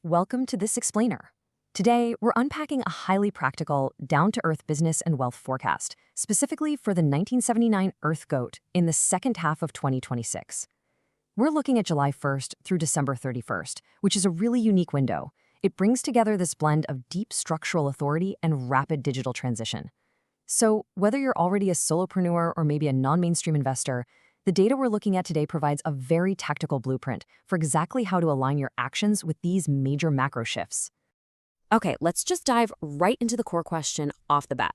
Welcome to This Explainer. Today, we're unpacking a highly practical, down-to-earth business and wealth forecast, specifically for the 1979 Earth Goat in the second half of 2026. We're looking at July 1st through December 31st, which is a really unique window. It brings together this blend of deep structural authority and rapid digital transition. So, whether you're already a solopreneur or maybe a non-mainstream investor, the data we're looking at today provides a very tactical blueprint for exactly how to align your actions with these major macro shifts. Okay, let's just dive right into the core question off the bat.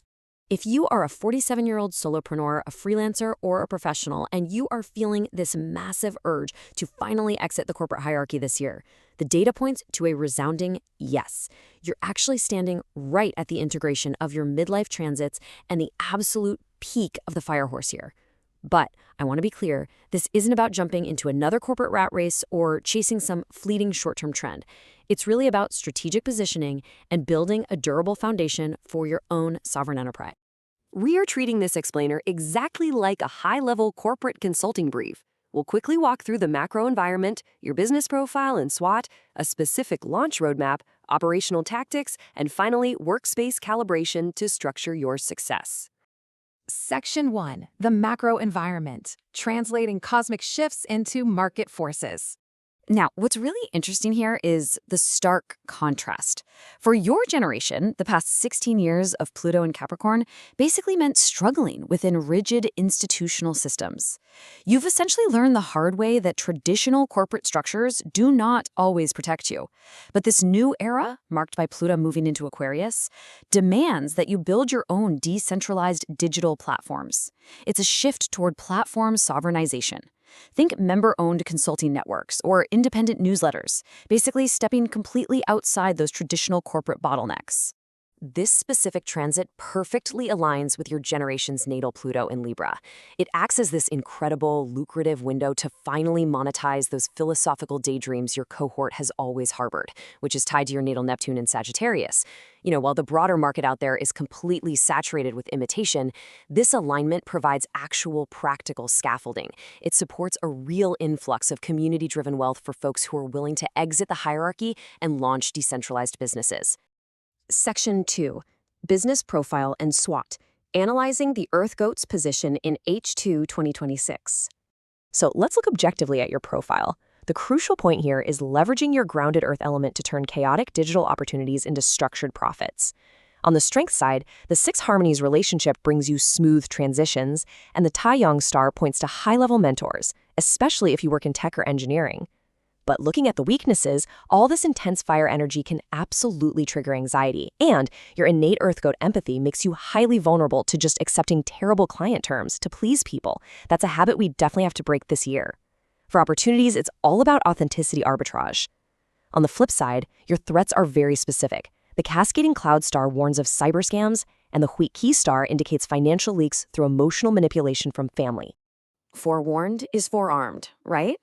If you are a 47-year-old solopreneur, a freelancer, or a professional, and you are feeling this massive urge to finally exit the corporate hierarchy this year, the data points to a resounding yes. You're actually standing right at the integration of your midlife transits and the absolute peak of the fire horse here. But I want to be clear, this isn't about jumping into another corporate rat race or chasing some fleeting short-term trend. It's really about strategic positioning and building a durable foundation for your own sovereign enterprise. We are treating this explainer exactly like a high-level corporate consulting brief. We'll quickly walk through the macro environment, your business profile and SWOT, a specific launch roadmap, operational tactics, and finally, workspace calibration to structure your success. Section 1. The macro environment, translating cosmic shifts into market forces. Now, what's really interesting here is the stark contrast. For your generation, the past 16 years of Pluto and Capricorn basically meant struggling within rigid institutional systems. You've essentially learned the hard way that traditional corporate structures do not always protect you. But this new era, marked by Pluto moving into Aquarius, demands that you build your own decentralized digital platforms. It's a shift toward platform sovereignization. Think member-owned consulting networks or independent newsletters, basically stepping completely outside those traditional corporate bottlenecks. This specific transit perfectly aligns with your generation's natal Pluto in Libra. It acts as this incredible, lucrative window to finally monetize those philosophical daydreams your cohort has always harbored, which is tied to your natal Neptune in Sagittarius. While the broader market out there is completely saturated with imitation, this alignment provides actual practical scaffolding. It supports a real influx of community-driven wealth for folks who are willing to exit the hierarchy and launch decentralized businesses. Section 2. Business Profile and SWOT, analyzing the Earth Goat's position in H2 2026. So let's look objectively at your profile. The crucial point here is leveraging your grounded Earth element to turn chaotic digital opportunities into structured profits. On the strength side, the 6 Harmonies relationship brings you smooth transitions, and the Tai Yang star points to high-level mentors, especially if you work in tech or engineering. But looking at the weaknesses, all this intense fire energy can absolutely trigger anxiety, and your innate Earth Goat empathy makes you highly vulnerable to just accepting terrible client terms to please people. That's a habit we definitely have to break this year. For opportunities, it's all about authenticity arbitrage. On the flip side, your threats are very specific. The Cascading Cloud star warns of cyber scams, and the Wheat Key star indicates financial leaks through emotional manipulation from family. Forewarned is forearmed, right?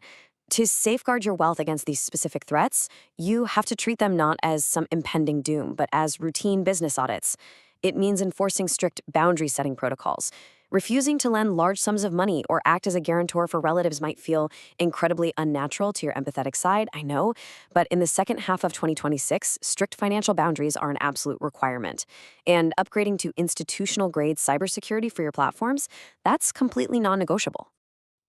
To safeguard your wealth against these specific threats, you have to treat them not as some impending doom, but as routine business audits. It means enforcing strict boundary-setting protocols. Refusing to lend large sums of money or act as a guarantor for relatives might feel incredibly unnatural to your empathetic side, I know, but in the second half of 2026, strict financial boundaries are an absolute requirement. And upgrading to institutional-grade cybersecurity for your platforms, that's completely non-negotiable.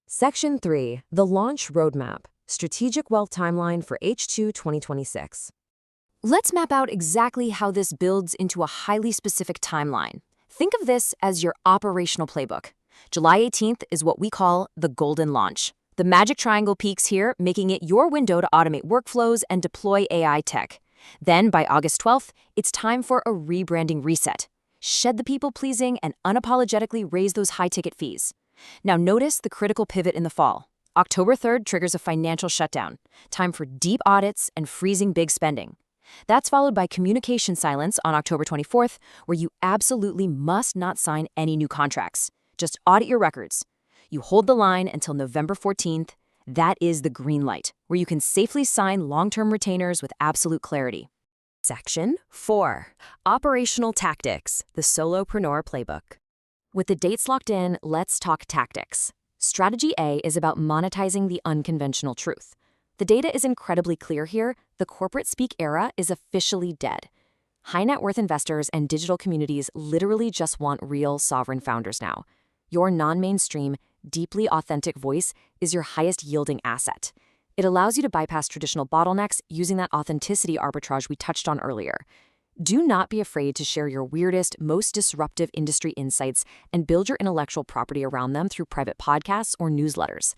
Section 3. The Launch Roadmap, Strategic Wealth Timeline for H2 2026. Let's map out exactly how this builds into a highly specific timeline. Think of this as your operational playbook. July 18th is what we call the golden launch. The magic triangle peaks here, making it your window to automate workflows and deploy AI tech. Then, by August 12th, it's time for a rebranding reset. Shed the people-pleasing and unapologetically raise those high-ticket fees. Now notice the critical pivot in the fall. October 3rd triggers a financial shutdown. Time for deep audits and freezing big spending. That's followed by communication silence on October 24th, where you absolutely must not sign any new contracts. Just audit your records. You hold the line until November 14th. That is the green light, where you can safely sign long-term retainers with absolute clarity. Section 4. Operational Tactics, the Solopreneur Playbook. With the dates locked in, let's talk tactics. Strategy A is about monetizing the unconventional truth. The data is incredibly clear here. The corporate speak era is officially dead. High net worth investors and digital communities literally just want real sovereign founders now. Your non-mainstream, deeply authentic voice is your highest yielding asset. It allows you to bypass traditional bottlenecks using that authenticity arbitrage we touched on earlier. Do not be afraid to share your weirdest, most disruptive industry insights and build your intellectual property around them through private podcasts or newsletters.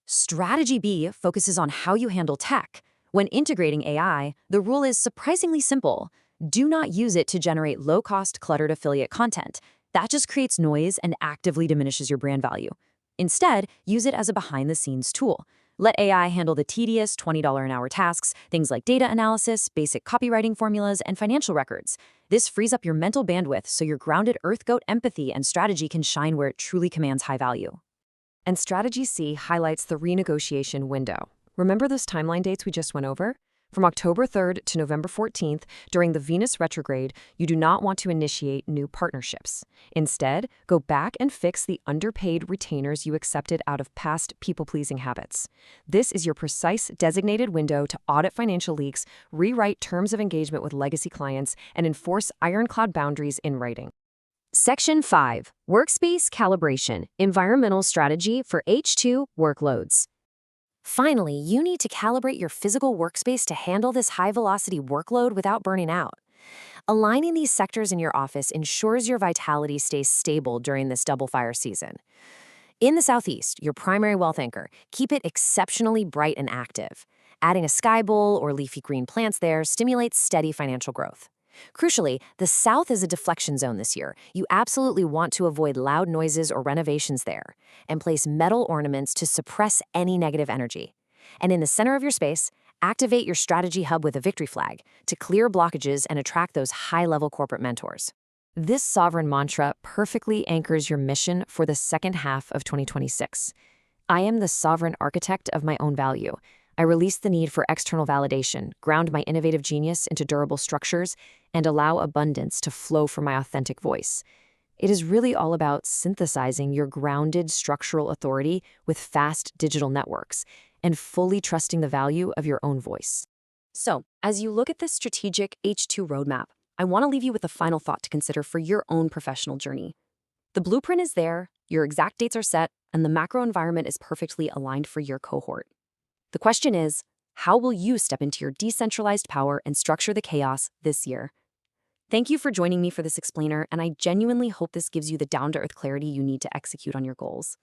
Strategy B focuses on how you handle tech. When integrating AI, the rule is surprisingly simple. Do not use it to generate low-cost, cluttered affiliate content. That just creates noise and actively diminishes your brand value. Instead, use it as a behind-the-scenes tool. Let AI handle the tedious $20 an hour tasks, things like data analysis, basic copywriting formulas, and financial records. This frees up your mental bandwidth so your grounded Earth Goat empathy and strategy can shine where it truly commands high value. And Strategy C highlights the renegotiation window. Remember those timeline dates we just went over? From October 3rd to November 14th, during the Venus retrograde, you do not want to initiate new partnerships. Instead, go back and fix the underpaid retainers you accepted out of past people-pleasing habits. This is your precise designated window to audit financial leaks, rewrite terms of engagement with legacy clients, and enforce ironclad boundaries in writing. Section 5. Workspace Calibration, Environmental Strategy for H2 Workloads. Finally, you need to calibrate your physical workspace to handle this high-velocity workload without burning out. Aligning these sectors in your office ensures your vitality stays stable during this double-fire season. In the Southeast, your primary wealth anchor, keep it exceptionally bright and active. Adding a sky bowl or leafy green plants there stimulates steady financial growth. Crucially, the South is a deflection zone this year. You absolutely want to avoid loud noises or renovations there, and place metal ornaments to suppress any negative energy. And in the center of your space, activate your strategy hub with a victory flag to clear blockages and attract those high-level corporate mentors. This sovereign mantra perfectly anchors your mission for the second half of 2026. I am the sovereign architect of my own value. I release the need for external validation, ground my innovative genius into durable structures, and allow abundance to flow from my authentic voice. It is really all about synthesizing your grounded structural authority with fast digital networks and fully trusting the value of your own voice. So, as you look at this strategic H2 roadmap, I want to leave you with a final thought to consider for your own professional journey. The blueprint is there, your exact dates are set, and the macro environment is perfectly aligned for your cohort. The question is, how will you step into your decentralized power and structure the chaos this year? Thank you for joining me for this explainer, and I genuinely hope this gives you the down-to-earth clarity you need to execute on your goals.